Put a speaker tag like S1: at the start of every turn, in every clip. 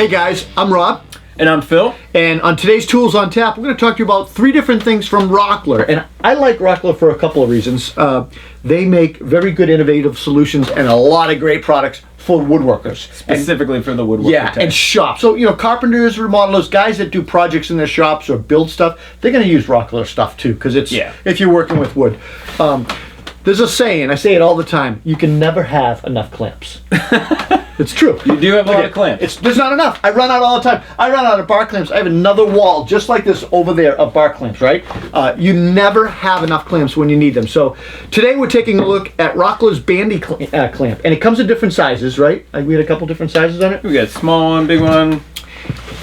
S1: Hey guys, I'm Rob.
S2: And I'm Phil.
S1: And on today's Tools on Tap, we're going to talk to you about 3 different things from Rockler. And I like Rockler for a couple of reasons. They make very good innovative solutions and a lot of great products for woodworkers.
S2: Specifically for the woodworker.
S1: Yeah, and shops. So, carpenters, remodelers, guys that do projects in their shops or build stuff, they're going to use Rockler stuff too, because it's if you're working with wood. There's a saying, I say it all the time, you can never have enough clamps. It's true.
S2: You do have a lot of clamps.
S1: There's not enough. I run out all the time. I run out of bar clamps. I have another wall just like this over there of bar clamps, right? You never have enough clamps when you need them. So today we're taking a look at Rockler's Bandi clamp. And it comes in different sizes, right? We had a couple different sizes on it.
S2: We got small one, big one.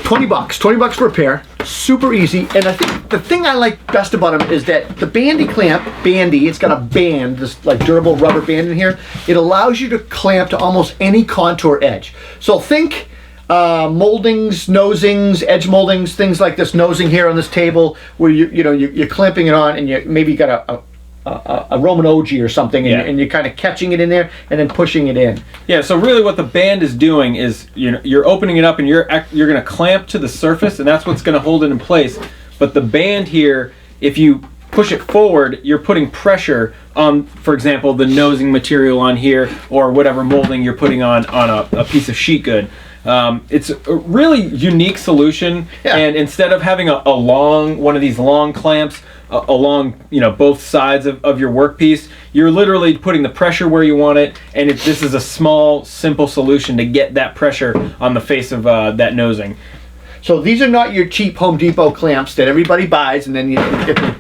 S1: $20. $20 for a pair. Super easy. And I think the thing I like best about them is that the Bandi clamp, it's got a band, this like durable rubber band in here. It allows you to clamp to almost any contour edge. So think moldings, nosings, edge moldings, things like this nosing here on this table where you're clamping it on, and you maybe got a Roman ogee or something, and you're kind of catching it in there and then pushing it in.
S2: Yeah, so really what the band is doing is you're opening it up and you're going to clamp to the surface, and that's what's going to hold it in place. But the band here, if you push it forward, you're putting pressure on, for example, the nosing material on here or whatever molding you're putting on a piece of sheet good. It's a really unique solution, and instead of having one of these long clamps along both sides of your workpiece, you're literally putting the pressure where you want it, and this is a small, simple solution to get that pressure on the face of that nosing.
S1: So these are not your cheap Home Depot clamps that everybody buys and then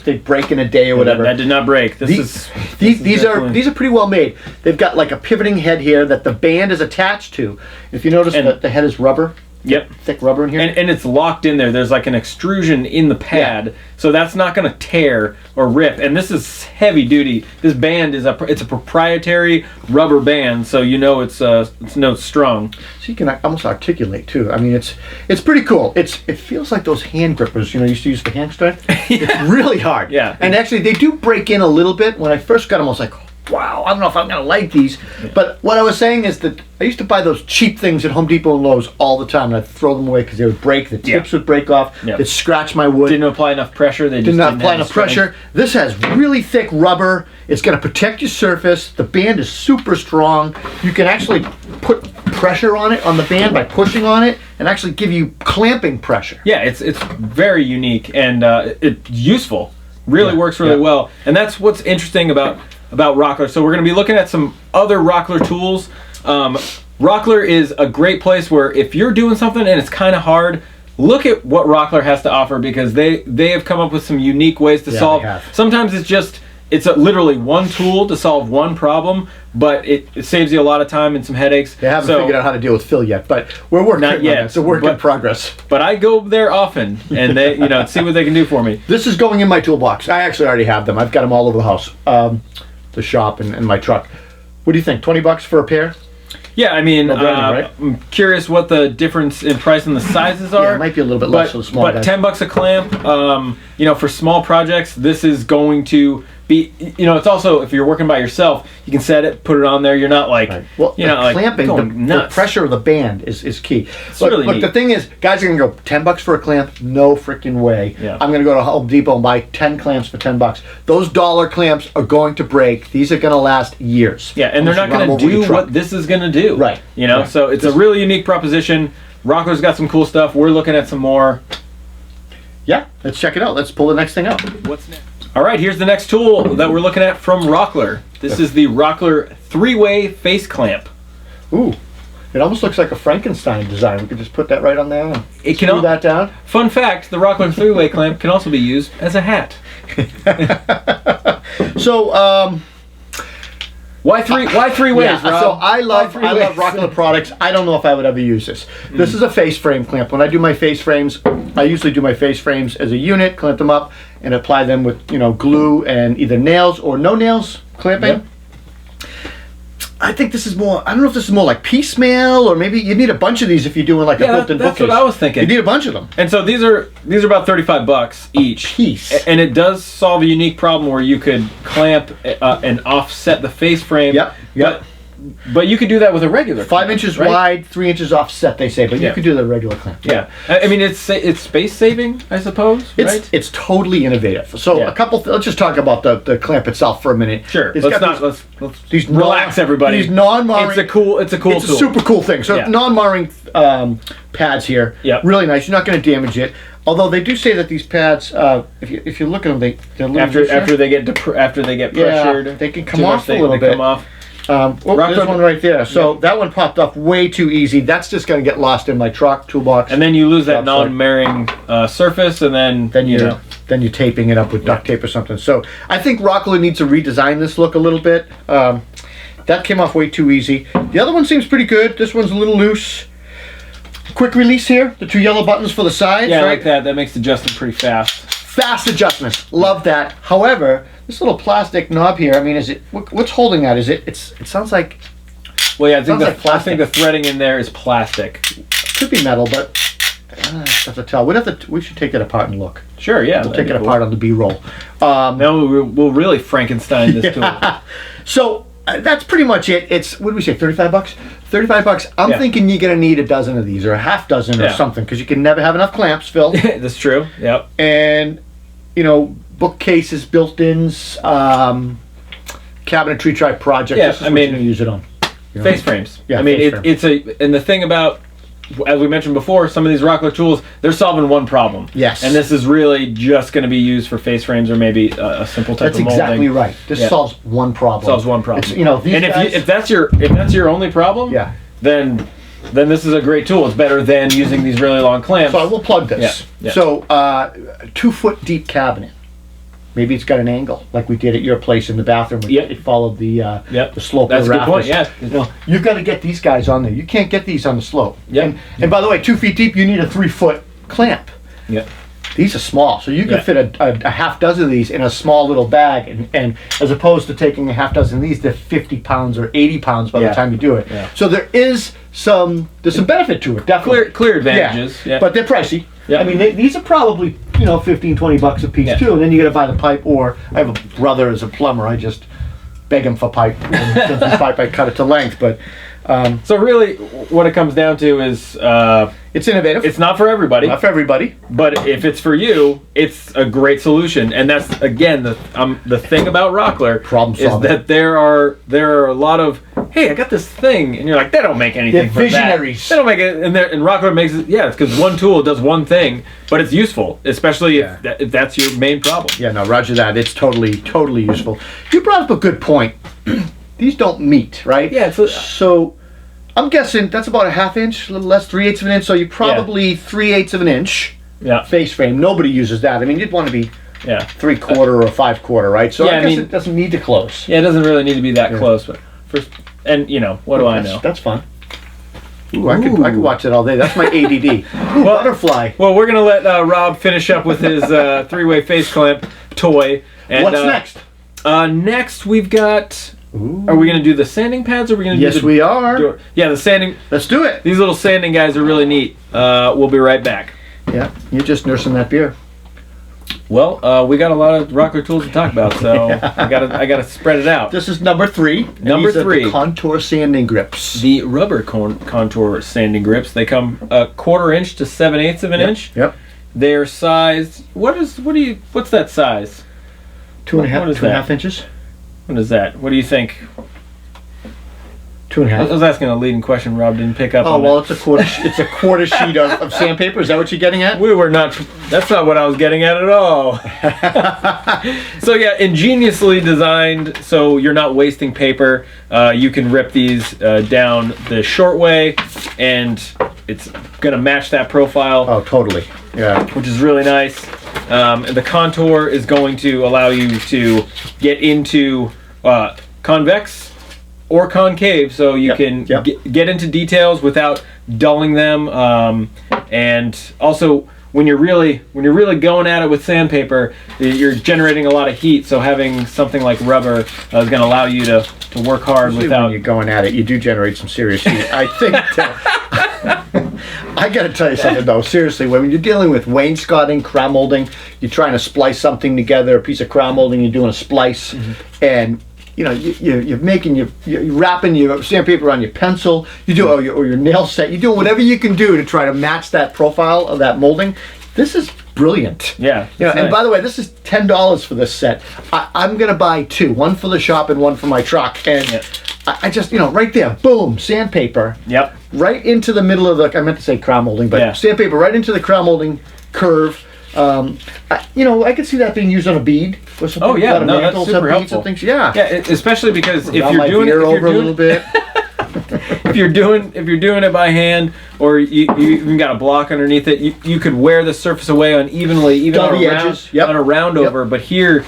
S1: they break in a day or whatever.
S2: That did not break.
S1: These are pretty well made. They've got like a pivoting head here that the band is attached to. If you notice that the head is rubber.
S2: Yep.
S1: Thick rubber in here.
S2: And it's locked in there. There's like an extrusion in the pad, so that's not going to tear or rip. And this is heavy duty. This band is it's a proprietary rubber band, so it's strong.
S1: So you can almost articulate too. I mean, it's pretty cool. It feels like those hand grippers used to use for hand strength. It's really hard.
S2: Yeah.
S1: And actually, they do break in a little bit. When I first got them, I was like, wow, I don't know if I'm going to like these. But what I was saying is that I used to buy those cheap things at Home Depot and Lowe's all the time, and I'd throw them away because they would break. The tips would break off. They'd scratch my wood.
S2: Didn't apply enough pressure. They
S1: didn't apply enough pressure. This has really thick rubber. It's going to protect your surface. The band is super strong. You can actually put pressure on it, on the band, by pushing on it, and actually give you clamping pressure.
S2: Yeah, it's very unique, and it's useful. Really works really well. And that's what's interesting about Rockler. So we're going to be looking at some other Rockler tools. Rockler is a great place where if you're doing something and it's kind of hard, look at what Rockler has to offer, because they have come up with some unique ways to solve. Sometimes it's literally one tool to solve one problem, but it saves you a lot of time and some headaches.
S1: They haven't figured out how to deal with Phil yet, but we're working on it. It's a work in progress.
S2: But I go there often, and they see what they can do for me.
S1: This is going in my toolbox. I actually already have them. I've got them all over the house, the shop and my truck. What do you think? $20 for a pair?
S2: Yeah, I mean,
S1: right?
S2: I'm curious what the difference in price and the sizes are.
S1: Yeah, it might be a little bit less for the small guys.
S2: But $10 a clamp, for small projects, this is going to be, it's also, if you're working by yourself, you can set it, put it on there. You're not like,
S1: clamping, the pressure of the band is key. Look, the thing is, guys are going to go $10 for a clamp? No freaking way. Yeah. I'm going to go to Home Depot and buy 10 clamps for $10. Those dollar clamps are going to break. These are going to last years.
S2: Yeah, and they're not going to do what this is going to do.
S1: Right.
S2: So it's a really unique proposition. Rockler's got some cool stuff. We're looking at some more.
S1: Yeah, let's check it out. Let's pull the next thing up.
S2: What's next? All right, here's the next tool that we're looking at from Rockler. This is the Rockler 3-way face clamp.
S1: Ooh, it almost looks like a Frankenstein design. We could just put that right on there and screw that down.
S2: Fun fact, the Rockler 3-way clamp can also be used as a hat.
S1: So,
S2: why three ways, Rob?
S1: So I love Rockler products. I don't know if I would ever use this. This is a face frame clamp. When I do my face frames, I usually do my face frames as a unit, clamp them up, and apply them with glue and either nails or no nails clamping. Yep. I think this is more, I don't know if this is more like piecemeal, or maybe you need a bunch of these if you're doing like a built-in bookcase.
S2: That's what I was thinking.
S1: You need a bunch of them.
S2: And so these are about $35 each.
S1: Piece.
S2: And it does solve a unique problem where you could clamp and offset the face frame.
S1: Yep.
S2: But But you could do that with a regular
S1: 5
S2: clamp,
S1: inches
S2: right?
S1: wide, 3 inches offset, they say, but you could do the regular clamp.
S2: Yeah, I mean it's space saving, I suppose. Right?
S1: It's totally innovative. So a couple. Let's just talk about the clamp itself for a minute.
S2: Sure.
S1: It's
S2: Let's relax, everybody.
S1: These non-marring.
S2: It's a cool tool.
S1: It's a super cool thing. So non-marring pads here.
S2: Yeah.
S1: Really nice. You're not going to damage it. Although they do say that these pads, if you look at them, they're a little
S2: after they get pressured,
S1: they can come off a little bit.
S2: Come off.
S1: There's one right there. So that one popped off way too easy. That's just going to get lost in my truck toolbox.
S2: And then you lose that non-marring surface, and then
S1: you're taping it up with duct tape or something. So I think Rockler needs to redesign this look a little bit. That came off way too easy. The other one seems pretty good. This one's a little loose. Quick release here. The 2 yellow buttons for the sides.
S2: Yeah,
S1: right?
S2: I like that. That makes adjusting pretty fast.
S1: Fast adjustments. Love that. However, this little plastic knob here, I mean, is it, what's holding that? Is it, it sounds like,
S2: well, yeah, I think the threading in there is plastic.
S1: Could be metal, but I have to tell. We should take that apart and look.
S2: Sure, yeah.
S1: We'll take it apart on the B-roll.
S2: Now we'll really Frankenstein this tool.
S1: So that's pretty much it. It's, what did we say, 35 bucks? 35 bucks. I'm thinking you're going to need a dozen of these, or a half dozen or something, because you can never have enough clamps, Phil.
S2: That's true, yep.
S1: And, bookcases, built-ins, cabinetry type projects.
S2: Yeah,
S1: this is what you're going to use it on.
S2: Face frames.
S1: Yeah,
S2: I mean, and the thing about, as we mentioned before, some of these Rockler tools, they're solving one problem.
S1: Yes.
S2: And this is really just going to be used for face frames or maybe a simple type of molding.
S1: That's exactly right. This solves one problem.
S2: Solves one problem.
S1: These guys,
S2: if that's your only problem, then this is a great tool. It's better than using these really long clamps.
S1: So I will plug this.
S2: Yeah.
S1: So 2 foot deep cabinet. Maybe it's got an angle, like we did at your place in the bathroom. It followed the slope of the rafters.
S2: That's a good point, yeah.
S1: You've got to get these guys on there. You can't get these on the slope.
S2: Yeah.
S1: And by the way, 2 feet deep, you need a 3 foot clamp.
S2: Yeah.
S1: These are small, so you can fit a half dozen of these in a small little bag, and as opposed to taking a half dozen of these, they're 50 pounds or 80 pounds by the time you do it.
S2: Yeah.
S1: So there's some benefit to it, definitely.
S2: Clear advantages.
S1: Yeah. But they're pricey.
S2: Yeah.
S1: I mean, these are probably 15, 20 bucks a piece too, and then you got to buy the pipe. Or I have a brother as a plumber. I just beg him for pipe. And since pipe, I cut it to length. But
S2: so really, what it comes down to is
S1: it's innovative.
S2: It's not for everybody.
S1: Not for everybody.
S2: But if it's for you, it's a great solution. And that's again the thing about Rockler is that there are a lot of, hey, I got this thing, and you're like, they don't make anything.
S1: They're visionaries.
S2: They don't make it, and Rockler makes it. Yeah, it's because one tool does one thing, but it's useful, especially if that's your main problem.
S1: Yeah, no, roger that. It's totally useful. You brought up a good point. These don't meet, right?
S2: Yeah.
S1: So I'm guessing that's about a half inch, a little less, 3/8 of an inch. So you probably 3/8 of an inch.
S2: Yeah.
S1: Face frame. Nobody uses that. I mean, you'd want to be 3/4 or 5/4, right? So I guess it doesn't need to close.
S2: Yeah, it doesn't really need to be that close, but first, and what do I know?
S1: That's fun. Ooh, I could watch it all day. That's my ADD. Ooh, butterfly.
S2: Well, we're gonna let Rob finish up with his 3-way face clamp toy. And,
S1: what's next?
S2: Next we've got. Ooh. Are we going to do the sanding pads, or are we going to do
S1: Yes, we are.
S2: Yeah, the sanding.
S1: Let's do it.
S2: These little sanding guys are really neat. We'll be right back.
S1: Yeah, you're just nursing that beer.
S2: Well, we got a lot of Rockler tools to talk about, so I gotta spread it out.
S1: This is number 3.
S2: Number 3.
S1: The contour sanding grips.
S2: The rubber contour sanding grips. They come 1/4 inch to 7/8 of an inch.
S1: Yep.
S2: They're sized. What's that size?
S1: 2.5 inches.
S2: What is that? What do you think?
S1: 2.5.
S2: I was asking a leading question. Rob didn't pick up on.
S1: Oh well, it's a quarter. It's a quarter sheet of sandpaper. Is that what you're getting at?
S2: We were not. That's not what I was getting at all. So yeah, ingeniously designed so you're not wasting paper. You can rip these down the short way, and it's gonna match that profile.
S1: Oh, totally. Yeah.
S2: Which is really nice. And the contour is going to allow you to get into convex or concave, so you can get into details without dulling them. And also, when you're really going at it with sandpaper, you're generating a lot of heat. So having something like rubber is going to allow you to work hard without.
S1: When you're going at it, you do generate some serious heat. I think. I got to tell you something though. Seriously, when you're dealing with wainscoting, crown molding, you're trying to splice something together, a piece of crown molding, you're doing a splice, and you're wrapping your sandpaper on your pencil, or your nail set. You're doing whatever you can do to try to match that profile of that molding. This is brilliant.
S2: Yeah.
S1: And
S2: nice.
S1: by the way, this is $10 for this set. I'm gonna buy two, one for the shop and one for my truck. And I just, right there, boom, sandpaper.
S2: Yep.
S1: Right into the middle of I meant to say crown molding, but sandpaper right into the crown molding curve. I could see that being used on a bead or something.
S2: Oh yeah,
S1: no,
S2: that's super helpful.
S1: Things. Yeah.
S2: Yeah, especially because if you're
S1: doing
S2: doing
S1: over a little bit.
S2: if you're doing it by hand, or you even got a block underneath it, you could wear the surface away unevenly, even on a round over. But here,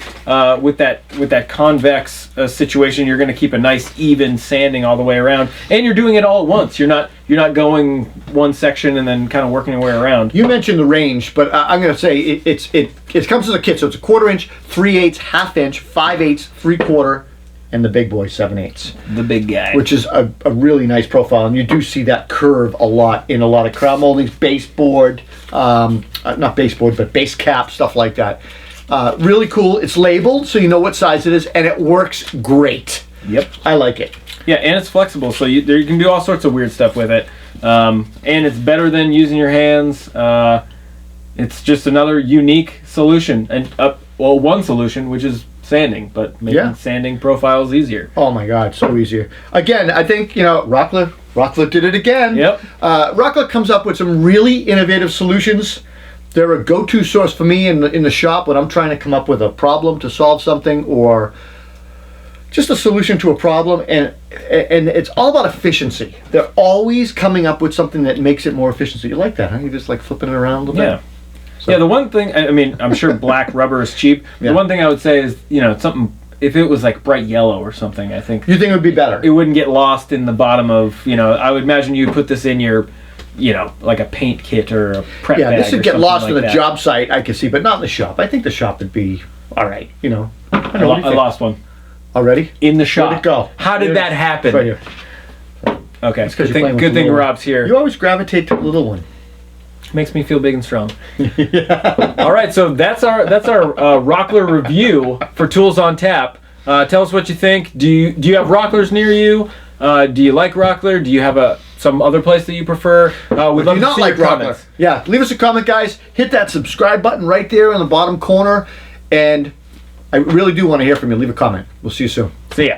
S2: with that convex situation, you're going to keep a nice even sanding all the way around, and you're doing it all at once. You're not going one section and then kind of working your way around.
S1: You mentioned the range, but I'm going to say it comes as a kit, so it's a 1/4 inch, 3/8, 1/2 inch, 5/8, 3/4. And the big boy 7/8.
S2: The big guy.
S1: Which is a really nice profile. And you do see that curve a lot in a lot of crown moldings, baseboard, not baseboard, but base cap, stuff like that. Really cool. It's labeled so you know what size it is, and it works great.
S2: Yep.
S1: I like it.
S2: Yeah, and it's flexible, so you can do all sorts of weird stuff with it. And it's better than using your hands. It's just another unique solution. And one solution, which is sanding, but making sanding profiles easier.
S1: Oh my God, so easier. Again, I think, Rockler did it again.
S2: Yep.
S1: Rockler comes up with some really innovative solutions. They're a go-to source for me in the shop when I'm trying to come up with a problem to solve something, or just a solution to a problem, and it's all about efficiency. They're always coming up with something that makes it more efficient. So you like that, huh? You just like flipping it around a little bit?
S2: Yeah. So. Yeah, the one thing, I'm sure black rubber is cheap. The one thing I would say is, something, if it was like bright yellow or something, I think.
S1: You think it would be better?
S2: It wouldn't get lost in the bottom of, I would imagine you'd put this in your, like a paint kit or a prep bag.
S1: Yeah, this would get lost
S2: like
S1: in the job site, I could see, but not in the shop. I think the shop would be all right, I
S2: lost one.
S1: Already?
S2: In the shop.
S1: Where'd it go?
S2: How did that happen?
S1: It's right here.
S2: Okay, good thing Rob's here.
S1: You always gravitate to the little one.
S2: Makes me feel big and strong. Yeah. All right, so that's our Rockler review for Tools on Tap. Tell us what you think. Do you have Rocklers near you? Do you like Rockler? Do you have some other place that you prefer? We'd love to see your comments.
S1: Yeah, leave us a comment, guys. Hit that subscribe button right there in the bottom corner, and I really do want to hear from you. Leave a comment. We'll see you soon.
S2: See ya.